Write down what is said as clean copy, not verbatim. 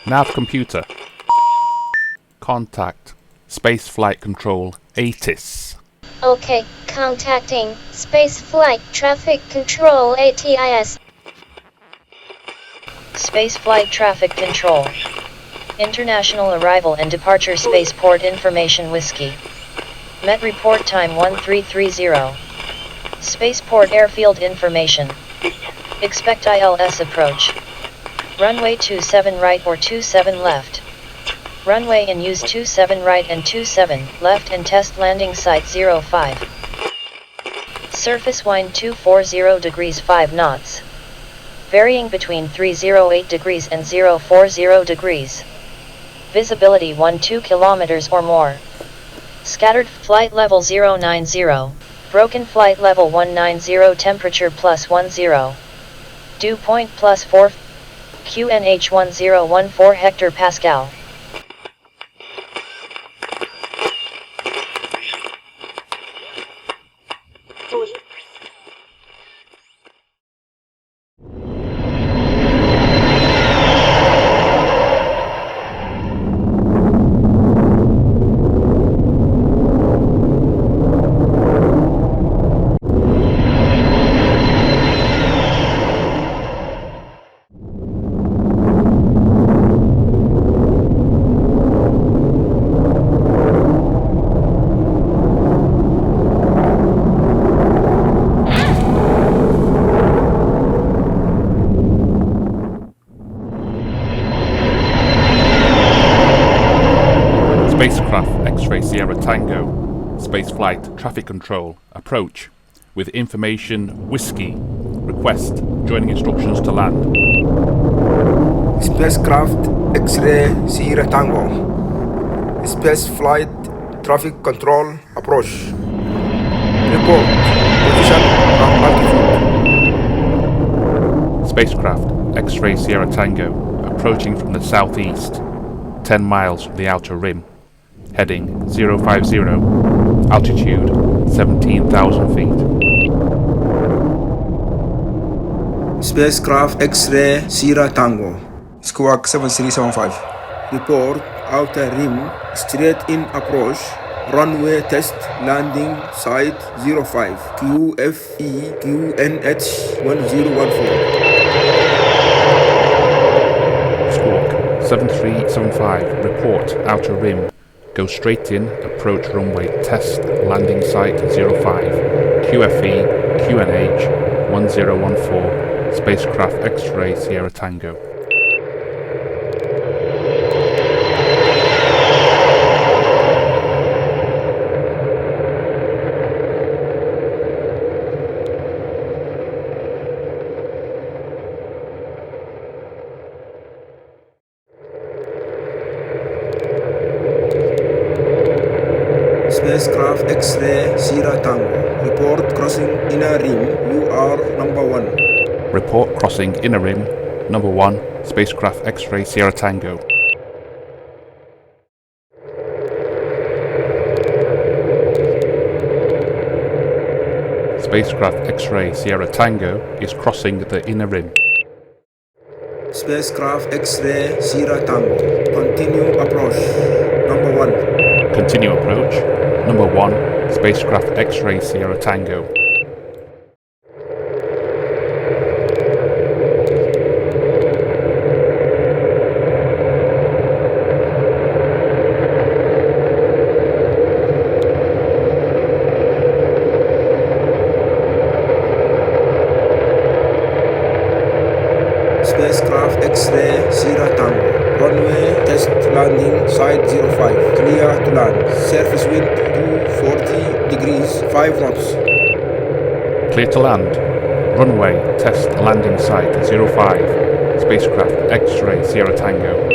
Nav computer. Contact Space Flight Control ATIS. Okay, contacting Space Flight Traffic Control ATIS. Space Flight Traffic Control. International Arrival and Departure Spaceport Information Whiskey. Met report time 1330. Spaceport Airfield Information. Expect ILS approach. Runway 27 right or 27 left. Runway in use 27 right and 27 left and test landing site 05. Surface wind 240 degrees 5 knots. Varying between 308 degrees and 040 degrees. Visibility 12 kilometers or more. Scattered flight level 090. Broken flight level 190. Temperature +10. Dew point +4. QNH 1014 hectopascal. Spacecraft X-Ray Sierra Tango, Spaceflight Traffic Control, approach, with information Whiskey, request, joining instructions to land. Spacecraft X-Ray Sierra Tango, Spaceflight Traffic Control, approach. Report, position and altitude. Spacecraft X-Ray Sierra Tango, approaching from the southeast, 10 miles from the outer rim. Heading 050, altitude 17,000 feet. Spacecraft X-Ray Sierra Tango, Squawk 7375. Report outer rim, straight in approach, runway test landing site 05, QFE QNH 1014. Squawk 7375, report outer rim. Go straight in, approach runway, test, landing site 05, QFE, QNH, 1014, Spacecraft X-Ray Sierra Tango. Spacecraft X-Ray Sierra Tango, report crossing inner rim, you are number 1. Report crossing inner rim, number 1, Spacecraft X-Ray Sierra Tango. Spacecraft X-Ray Sierra Tango is crossing the inner rim. Spacecraft X-Ray Sierra Tango, continue approach, number 1. Continue approach, number 1, Spacecraft X-Ray Sierra Tango. Spacecraft X-Ray Sierra Tango, runway test landing site 05, clear to land, surface wind 240 degrees 5 knots. Clear to land, runway test landing site 05, Spacecraft X-Ray Sierra Tango.